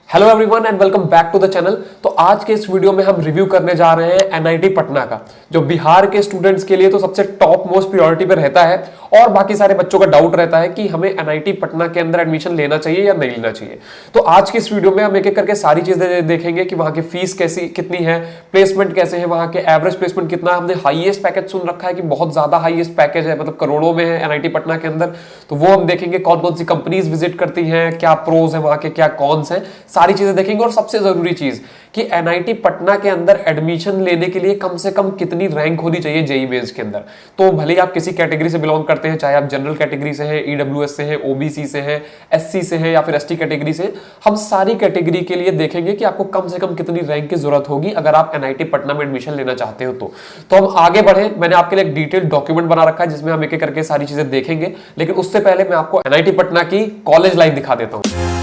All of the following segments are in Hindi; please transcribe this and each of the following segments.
Hello everyone and welcome back to the channel. तो आज के इस वीडियो में हम रिव्यू करने जा रहे हैं एनआईटी पटना का, जो बिहार के स्टूडेंट्स के लिए तो सबसे टॉप मोस्ट प्रायोरिटी पे रहता है और बाकी सारे बच्चों का डाउट रहता है कि हमें एनआईटी पटना के अंदर एडमिशन लेना चाहिए या नहीं लेना चाहिए। तो आज की इस वीडियो में हम एक एक करके सारी चीजें देखेंगे कि वहां की फीस कैसी कितनी है, प्लेसमेंट कैसे है, वहां के एवरेज प्लेसमेंट कितना है। हमने हाईएस्ट पैकेज सुन रखा है कि बहुत ज्यादा हाईएस्ट पैकेज है, मतलब करोड़ों में है एनआईटी पटना के अंदर। तो वो हम देखेंगे कौन कौन सी कंपनीज विजिट करती हैं, क्या प्रोज है वहां के, क्या कॉन्स है, सारी चीजें देखेंगे। और सबसे जरूरी चीज कि एनआईटी पटना के अंदर एडमिशन लेने के लिए कम से कम कितनी रैंक होनी चाहिए जेईई मेंस के अंदर। तो भले ही आप किसी कैटेगरी से बिलोंग करते हैं, चाहे आप जनरल कैटेगरी से हैं, ईडब्ल्यूएस से हैं, ओबीसी से हैं, एससी से हैं या फिर एसटी कैटेगरी से, हम सारी कैटेगरी के लिए देखेंगे कि आपको कम से कम कितनी रैंक की जरूरत होगी अगर आप एनआईटी पटना में एडमिशन लेना चाहते हो। तो हम आगे बढ़े। मैंने आपके लिए एक डिटेल डॉक्यूमेंट बना रखा है जिसमें हम एक एक करके सारी चीजें देखेंगे, लेकिन उससे पहले मैं आपको एनआईटी पटना की कॉलेज लाइफ दिखा देता हूं।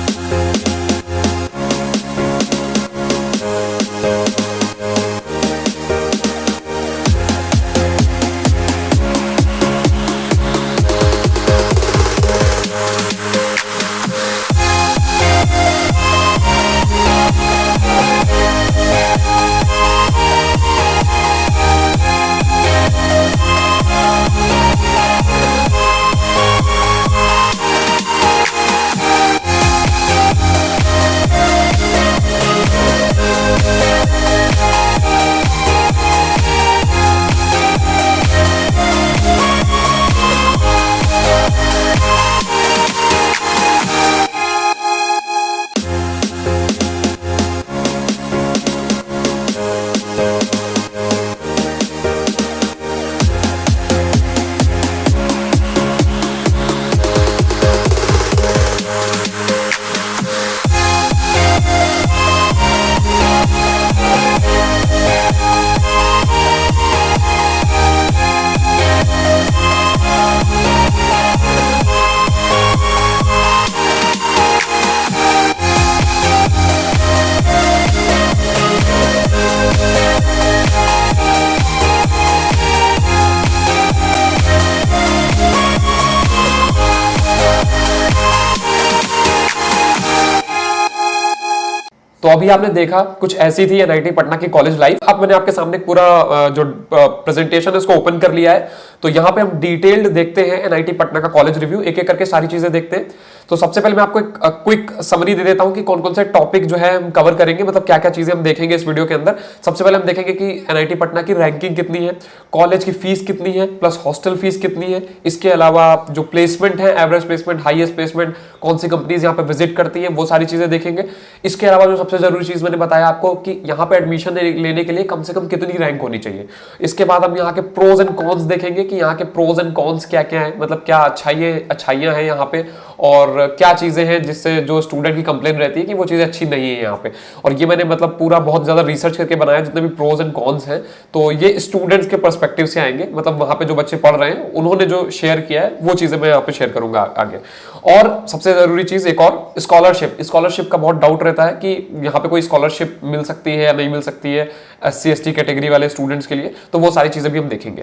तो अभी आपने देखा कुछ ऐसी थी एनआईटी पटना की कॉलेज लाइफ। अब मैंने आपके सामने पूरा जो प्रेजेंटेशन है उसको ओपन कर लिया है। तो यहाँ पे हम डिटेल्ड देखते हैं एनआईटी पटना का कॉलेज रिव्यू, एक एक करके सारी चीजें देखते हैं। तो सबसे पहले मैं आपको एक क्विक समरी दे देता हूं कि कौन कौन से टॉपिक जो है हम कवर करेंगे, मतलब क्या क्या चीजें हम देखेंगे इस वीडियो के अंदर। सबसे पहले हम देखेंगे कि एनआईटी पटना की रैंकिंग कितनी है, कॉलेज की फीस कितनी है, प्लस हॉस्टल फीस कितनी है। इसके अलावा जो प्लेसमेंट है, एवरेज प्लेसमेंट, हाईएस्ट प्लेसमेंट, कौन सी कंपनीज यहाँ पे विजिट करती है, वो सारी चीजें देखेंगे। इसके अलावा जो सबसे जरूरी चीज मैंने बताया आपको कि यहाँ पे एडमिशन लेने के लिए कम से कम कितनी रैंक होनी चाहिए। इसके बाद हम यहाँ के प्रोज एंड कॉन्स देखेंगे कि यहाँ के प्रोज एंड कॉन्स क्या क्या है, मतलब क्या अच्छाइयां हैं यहाँ पे और क्या चीजें हैं जिससे जो स्टूडेंट की कंप्लेन रहती है कि वो चीजें अच्छी नहीं है यहाँ पे। और ये मैंने मतलब पूरा बहुत ज्यादा रिसर्च करके बनाया, जितने भी प्रोज एंड कॉन्स हैं तो ये स्टूडेंट्स के पर्सपेक्टिव से आएंगे, मतलब वहां पे जो बच्चे पढ़ रहे हैं उन्होंने जो शेयर किया है वो चीजें मैं यहाँ पे शेयर करूंगा आगे। और सबसे जरूरी चीज एक और, स्कॉलरशिप का बहुत डाउट रहता है कि यहाँ पे कोई स्कॉलरशिप मिल सकती है या नहीं मिल सकती है एससी एसटी कैटेगरी वाले स्टूडेंट्स के लिए, तो वो सारी चीजें भी हम देखेंगे।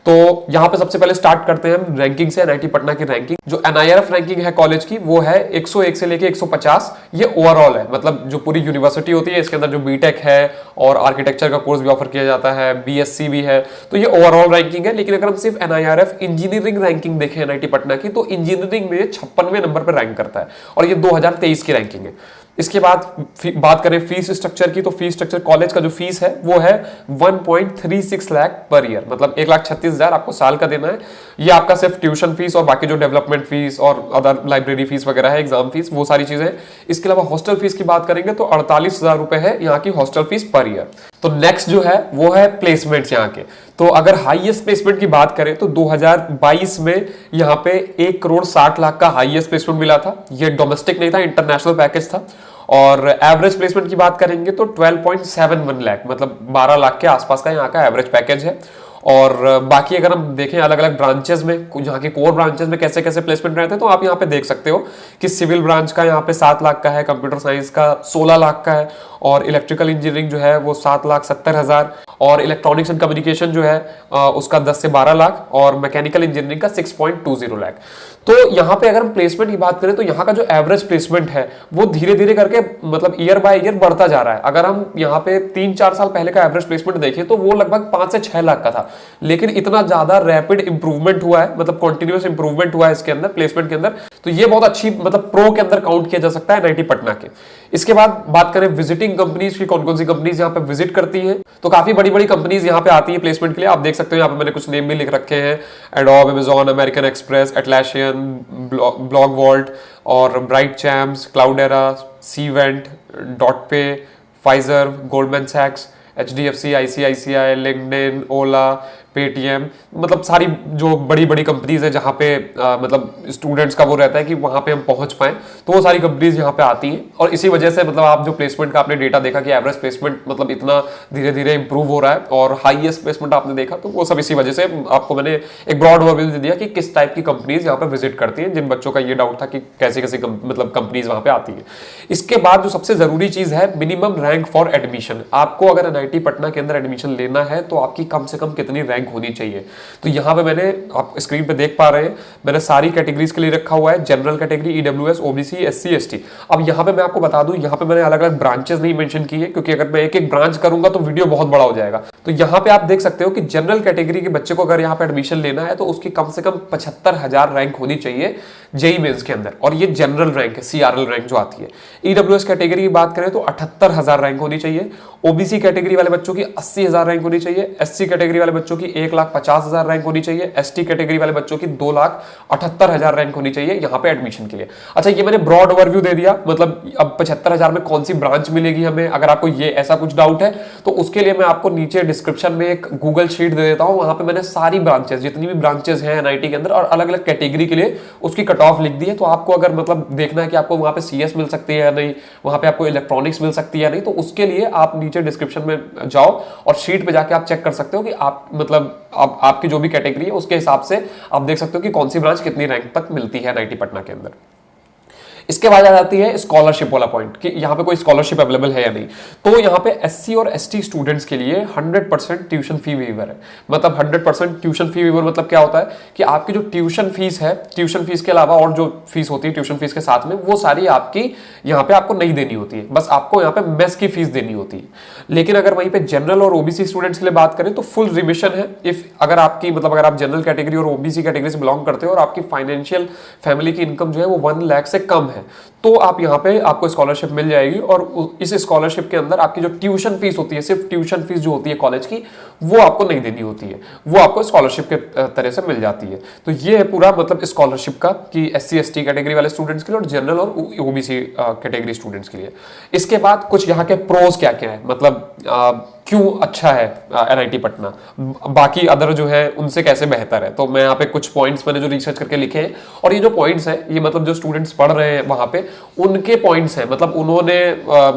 तो यहाँ पे सबसे पहले स्टार्ट करते हैं हम रैंकिंग से। एनआईटी पटना की रैंकिंग, जो एनआईआरएफ रैंकिंग है कॉलेज की, वो है 101 से लेके 150। ये ओवरऑल है, मतलब जो पूरी यूनिवर्सिटी होती है इसके अंदर जो बीटेक है और आर्किटेक्चर का कोर्स भी ऑफर किया जाता है, बीएससी भी है, तो ये ओवरऑल रैंकिंग है। लेकिन अगर हम सिर्फ एनआईआरएफ इंजीनियरिंग रैंकिंग देखें एनआईटी पटना की, तो इंजीनियरिंग में 56वें नंबर पर रैंक करता है और ये 2023 की रैंकिंग है। इसके बाद बात करें फीस स्ट्रक्चर की, तो फीस स्ट्रक्चर कॉलेज का जो फीस है वो है 1.36 लाख पर ईयर, मतलब 1,36,000 आपको साल का देना है। ये आपका सिर्फ ट्यूशन फीस और बाकी जो डेवलपमेंट फीस और अदर लाइब्रेरी फीस वगैरह है, एग्जाम फीस, वो सारी चीजें। इसके अलावा हॉस्टल फीस की बात करेंगे तो 48,000 रुपए है यहाँ की हॉस्टल फीस पर ईयर। तो नेक्स्ट जो है वो है प्लेसमेंट्स यहाँ के। तो अगर हाईएस्ट प्लेसमेंट की बात करें तो 2022 में यहाँ पे 1,60,00,000 का हाईएस्ट प्लेसमेंट मिला था। ये डोमेस्टिक नहीं था, इंटरनेशनल पैकेज था। और एवरेज प्लेसमेंट की बात करेंगे तो 12.71 लाख, मतलब 12 लाख के आसपास का यहाँ का एवरेज पैकेज है। और बाकी अगर हम देखें अलग अलग ब्रांचेस में, यहाँ के कोर ब्रांचेस में कैसे कैसे प्लेसमेंट रहते हैं, तो आप यहाँ पे देख सकते हो कि सिविल ब्रांच का यहाँ पे 7 लाख का है, कंप्यूटर साइंस का 16 लाख का है, और इलेक्ट्रिकल इंजीनियरिंग जो है वो 7,70,000, और इलेक्ट्रॉनिक्स एंड कम्युनिकेशन जो है उसका 10 से 12 लाख, और मैकेनिकल इंजीनियरिंग का 6.20 लाख। तो यहाँ पे अगर हम प्लेसमेंट की बात करें तो यहाँ का जो एवरेज प्लेसमेंट है वो धीरे धीरे करके मतलब ईयर बाय ईयर बढ़ता जा रहा है। अगर हम यहाँ पे 3-4 साल पहले का एवरेज प्लेसमेंट देखें तो वो लगभग 5 से 6 लाख का था, लेकिन इतना ज्यादा रैपिड इंप्रूवमेंट हुआ है, मतलब कंटिन्यूअस इंप्रूवमेंट हुआ है इसके अंदर प्लेसमेंट के अंदर। तो ये बहुत अच्छी मतलब प्रो के अंदर काउंट किया जा सकता है एनआईटी पटना के। इसके बाद बात करें विजिटिंग कंपनीज की, कौन कौन सी कंपनीज यहाँ पे विजिट करती हैं, तो काफी बड़ी बड़ी कंपनीज यहाँ पे आती है प्लेसमेंट के लिए। आप देख सकते हो यहाँ पे मैंने कुछ नेम भी लिख रखे हैं, Adobe, Amazon, American Express, Atlassian, Blog Vault, और BrightChamps, Cloudera, Cvent, DotPe, Pfizer, Goldman सैक्स, HDFC, ICICI, LinkedIn, Ola, Paytm, मतलब सारी जो बड़ी बड़ी कंपनीज है जहाँ पे मतलब स्टूडेंट्स का वो रहता है कि वहाँ पे हम पहुँच पाएं, तो वो सारी कंपनीज यहाँ पे आती हैं। और इसी वजह से मतलब आप जो प्लेसमेंट का आपने डेटा देखा कि एवरेज प्लेसमेंट मतलब इतना धीरे धीरे इंप्रूव हो रहा है, और हाईएस्ट प्लेसमेंट आपने देखा, तो वो सब इसी वजह से आपको मैंने एक ब्रॉड ओवरव्यू दे दिया कि किस टाइप की कंपनीज यहाँ पे विजिट करती हैं, जिन बच्चों का ये डाउट था कि कैसी कैसी मतलब कंपनीज वहाँ पे आती है। इसके बाद जो सबसे जरूरी चीज है, मिनिमम रैंक फॉर एडमिशन। आपको अगर एनआईटी पटना के अंदर एडमिशन लेना है तो आपकी कम से कम कितनी रैंक होनी चाहिए। तो यहां पे मैंने, आप स्क्रीन पे देख पा रहे हैं, मैंने सारी कैटेगरीज के लिए रखा हुआ है, general category, EWS, OBC, SC, ST. अब यहां पे मैं आपको बता दूं, यहां पे मैंने अलग अलग ब्रांचेस नहीं मेंशन की है, क्योंकि अगर मैं एक एक ब्रांच करूंगा तो वीडियो बहुत बड़ा हो जाएगा। तो यहां पे आप देख सकते हो कि जनरल कैटेगरी के बच्चे को अगर यहां पे एडमिशन लेना है तो उसकी कम से कम 75,000 रैंक होनी चाहिए जेई मेंस के अंदर, और ये जनरल रैंक है, सीआरएल रैंक जो आती है। ईडब्ल्यूएस कैटेगरी की बात करें तो 78,000 रैंक होनी चाहिए। ओबीसी कैटेगरी वाले बच्चों की 80,000 रैंक होनी चाहिए। एससी कैटेगरी वाले बच्चों की 1,50,000 रैंक होनी चाहिए। एसटी कैटेगरी वाले बच्चों की 2,78,000 रैंक होनी चाहिए यहाँ पे एडमिशन के लिए। अच्छा, ये मैंने ब्रॉड ओवरव्यू दे दिया, मतलब अब 75,000 में कौन सी ब्रांच मिलेगी हमें, अगर आपको ये ऐसा कुछ डाउट है तो उसके लिए मैं आपको नीचे डिस्क्रिप्शन में एक गूगल शीट दे देता हूँ। वहां पे मैंने सारी ब्रांचेस, जितनी भी ब्रांचेस हैं एनआईटी के अंदर, और अलग अलग कैटेगरी के लिए उसकी कट ऑफ लिख दी है। तो आपको अगर मतलब देखना है कि आपको वहां पे सीएस मिल सकती है या नहीं, वहां पे आपको इलेक्ट्रॉनिक्स मिल सकती है या नहीं, तो उसके लिए आप नीचे डिस्क्रिप्शन में जाओ और शीट पे जाके आप चेक कर सकते हो कि आप मतलब आपकी जो भी कैटेगरी है उसके हिसाब से आप देख सकते हो कि कौन सी ब्रांच कितनी रैंक तक मिलती है एनआईटी पटना के अंदर। इसके बाद आ जाती है स्कॉलरशिप वाला पॉइंट कि यहाँ पे कोई स्कॉलरशिप अवेलेबल है या नहीं। तो यहाँ पे एससी और एसटी स्टूडेंट्स के लिए 100% ट्यूशन फी वेवर है। मतलब 100% ट्यूशन फी वेवर मतलब क्या होता है कि आपकी जो ट्यूशन फीस है, ट्यूशन फीस के अलावा और जो फीस होती है ट्यूशन फीस के साथ में, वो सारी आपकी यहाँ पे आपको नहीं देनी होती है, बस आपको यहाँ पे मेस की फीस देनी होती है। लेकिन अगर वहीं पे जनरल और ओबीसी स्टूडेंट्स के लिए बात करें तो फुल रिमिशन है। इफ अगर आपकी मतलब अगर आप जनरल कैटेगरी और ओबीसी कैटेगरी से बिलोंग करते हो और आपकी फाइनेंशियल फैमिली की इनकम जो है वो 1 लाख से कम है, तो आप यहाँ पे आपको स्कॉलरशिप मिल जाएगी। और इस स्कॉलरशिप के अंदर आपकी जो ट्यूशन फीस होती है, सिर्फ ट्यूशन फीस जो होती है कॉलेज की, वो आपको नहीं देनी होती है, वो आपको स्कॉलरशिप के तरह से मिल जाती है। तो ये है पूरा मतलब स्कॉलरशिप का कि एससी एसटी कैटेगरी वाले स्टूडेंट्स के लिए और जनरल और ओबीसी कैटेगरी स्टूडेंट्स के लिए। इसके बाद कुछ यहाँ के प्रोज क्या क्या है, मतलब क्यों अच्छा है एनआईटी पटना, बाकी अदर जो है उनसे कैसे बेहतर है। तो मैं यहाँ पे कुछ पॉइंट्स मैंने जो रिसर्च करके लिखे हैं, और ये जो पॉइंट्स हैं ये मतलब जो स्टूडेंट्स पढ़ रहे हैं वहां पे उनके पॉइंट्स हैं, मतलब उन्होंने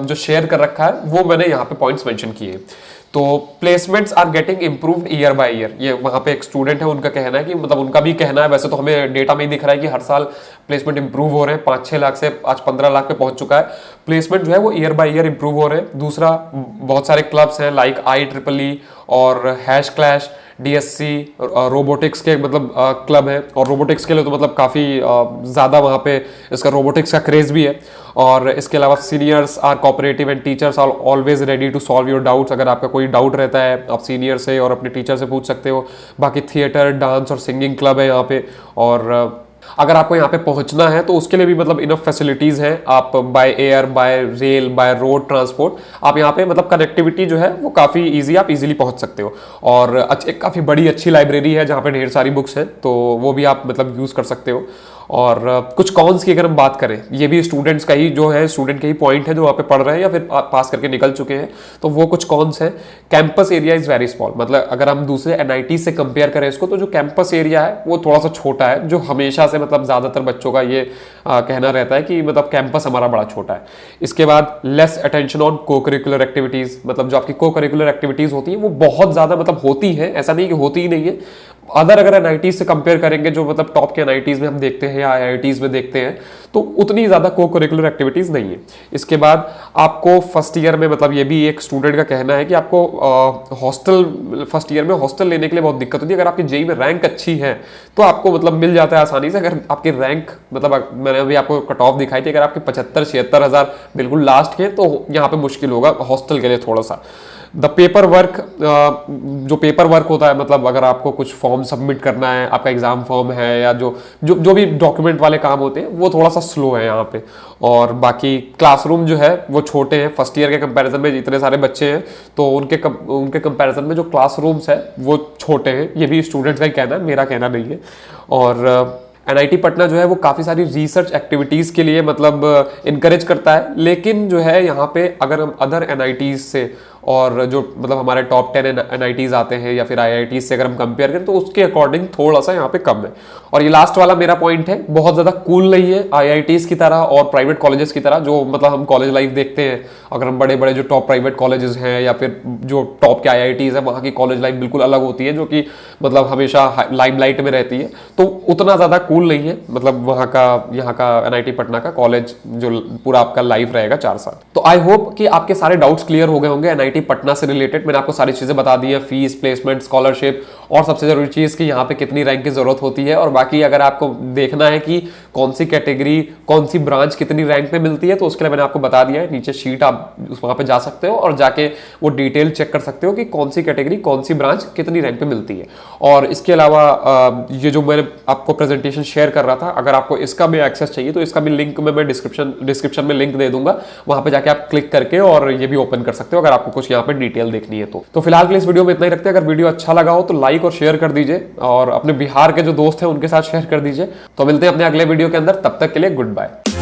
जो शेयर कर रखा है वो मैंने यहाँ पे पॉइंट्स मेंशन किए। तो placements are getting improved year by year, ये वहां पे एक स्टूडेंट है उनका कहना है कि मतलब उनका भी कहना है, वैसे तो हमें डेटा में ही दिख रहा है कि हर साल प्लेसमेंट इंप्रूव हो रहे हैं, 5-6 लाख से आज 15 लाख पे पहुंच चुका है। प्लेसमेंट जो है वो ईयर बाय ईयर इंप्रूव हो रहे हैं। दूसरा, बहुत सारे क्लब्स हैं लाइक IEEE और हैश क्लैश, DSC, रोबोटिक्स के मतलब क्लब है, और रोबोटिक्स के लिए तो मतलब काफ़ी ज़्यादा वहाँ पे इसका रोबोटिक्स का क्रेज़ भी है। और इसके अलावा seniors are cooperative and teachers are always ready to solve your doubts. अगर आपका कोई डाउट रहता है आप सीनियर से और अपने टीचर से पूछ सकते हो। बाकी थिएटर, डांस और सिंगिंग क्लब है यहाँ पे। और अगर आपको यहाँ पे पहुंचना है तो उसके लिए भी मतलब इनफ फैसिलिटीज हैं। आप by air, bye rail, by road transport, आप यहाँ पे मतलब कनेक्टिविटी जो है वो काफ़ी इजी, आप इजीली पहुंच सकते हो। और काफ़ी बड़ी अच्छी लाइब्रेरी है जहाँ पे ढेर सारी बुक्स हैं, तो वो भी आप मतलब यूज़ कर सकते हो। और कुछ कॉन्स की अगर हम बात करें, ये भी स्टूडेंट्स का ही जो है, स्टूडेंट के ही पॉइंट है जो वहाँ पे पढ़ रहे हैं या फिर पास करके निकल चुके हैं, तो वो कुछ कॉन्स हैं। Campus area is very small, मतलब अगर हम दूसरे एनआईटी से कंपेयर करें इसको, तो जो कैंपस एरिया है वो थोड़ा सा छोटा है, जो हमेशा से मतलब ज़्यादातर बच्चों का ये कहना रहता है कि मतलब कैंपस हमारा बड़ा छोटा है। इसके बाद लेस अटेंशन ऑन को करिकुलर एक्टिविटीज़, मतलब जो आपकी को करिकुलर एक्टिविटीज़ होती हैं वो बहुत ज़्यादा मतलब होती हैं, ऐसा नहीं कि होती ही नहीं है। अगर एनआईटी से कंपेयर करेंगे, जो मतलब टॉप के एनआईटीज़ में हम देखते हैं या आईआईटीज़ में देखते हैं, तो उतनी ज़्यादा को करिकुलर एक्टिविटीज़ नहीं है। इसके बाद आपको फर्स्ट ईयर में, मतलब ये भी एक स्टूडेंट का कहना है कि आपको हॉस्टल फर्स्ट ईयर में हॉस्टल लेने के लिए बहुत दिक्कत होती है। अगर आपकी जेई में रैंक अच्छी है तो आपको मतलब मिल जाता है आसानी से। अगर आपकी रैंक, मतलब मैंने अभी आपको कट ऑफ दिखाई थी, अगर आपके 75-76 हज़ार बिल्कुल लास्ट के, तो यहाँ पे मुश्किल होगा हॉस्टल के लिए थोड़ा सा। द पेपर वर्क, जो पेपर वर्क होता है, मतलब अगर आपको कुछ फॉर्म सबमिट करना है, आपका एग्जाम फॉर्म है या जो भी डॉक्यूमेंट वाले काम होते हैं, वो थोड़ा सा स्लो है यहाँ पे। और बाकी क्लासरूम जो है वो छोटे हैं, फर्स्ट ईयर के कंपैरिजन में इतने सारे बच्चे हैं तो उनके कंपैरिजन में जो क्लासरूम्स है वो छोटे हैं। ये भी स्टूडेंट्स का ही कहना है, मेरा कहना नहीं है। और एनआईटी पटना जो है वो काफ़ी सारी रिसर्च एक्टिविटीज़ के लिए मतलब इनकरेज करता है, लेकिन जो है यहाँ पे अगर हम अदर एनआईटीज़ से और जो मतलब हमारे टॉप 10 एनआईटीज़ आते हैं या फिर आईआईटीज़ से अगर हम कंपेयर करें, तो उसके अकॉर्डिंग थोड़ा सा यहाँ पे कम है। और ये लास्ट वाला मेरा पॉइंट है, बहुत ज़्यादा कूल नहीं है आईआईटीज़ की तरह और प्राइवेट कॉलेजेस की तरह, जो मतलब हम कॉलेज लाइफ देखते हैं। अगर हम बड़े बड़े जो टॉप प्राइवेट कॉलेजेस हैं या फिर जो टॉप के आईआईटीज़ है, वहाँ की कॉलेज लाइफ बिल्कुल अलग होती है, जो कि मतलब हमेशा लाइमलाइट में रहती है, तो उतना ज़्यादा कूल नहीं है मतलब वहाँ का, यहाँ का एनआईटी पटना का कॉलेज जो पूरा आपका लाइफ रहेगा 4 साल। तो आई होप कि आपके सारे डाउट्स क्लियर हो गए होंगे एनआईटी पटना से रिलेटेड। मैंने आपको सारी चीजें बता दी है, फीस, प्लेसमेंट, स्कॉलरशिप, और सबसे जरूरी चीज कि यहाँ पे कितनी रैंक की जरूरत होती है। और बाकी अगर आपको देखना है कि कौन सी कैटेगरी, कौन सी ब्रांच कितनी रैंक पे मिलती है, तो उसके लिए मैंने आपको बता दिया है, नीचे शीट आप वहां पे जा सकते हो और जाके वो डिटेल चेक कर सकते हो कि कौन सी कैटेगरी, कौन सी ब्रांच कितनी रैंक पे मिलती है। और इसके अलावा ये जो मैंने आपको प्रेजेंटेशन शेयर कर रहा था, अगर आपको इसका भी एक्सेस चाहिए तो इसका भी लिंक मैं डिस्क्रिप्शन में लिंक दे दूंगा, वहां पे जाके आप क्लिक करके और ये भी ओपन कर सकते हो अगर आपको कुछ यहाँ पे डिटेल देखनी है तो फिलहाल के लिए इस वीडियो में इतना ही रखते हैं। अगर वीडियो अच्छा लगा हो तो लाइक और शेयर कर दीजिए और अपने बिहार के जो दोस्त हैं उनके साथ शेयर कर दीजिए। तो मिलते हैं अपने अगले वीडियो के अंदर, तब तक के लिए गुड बाय।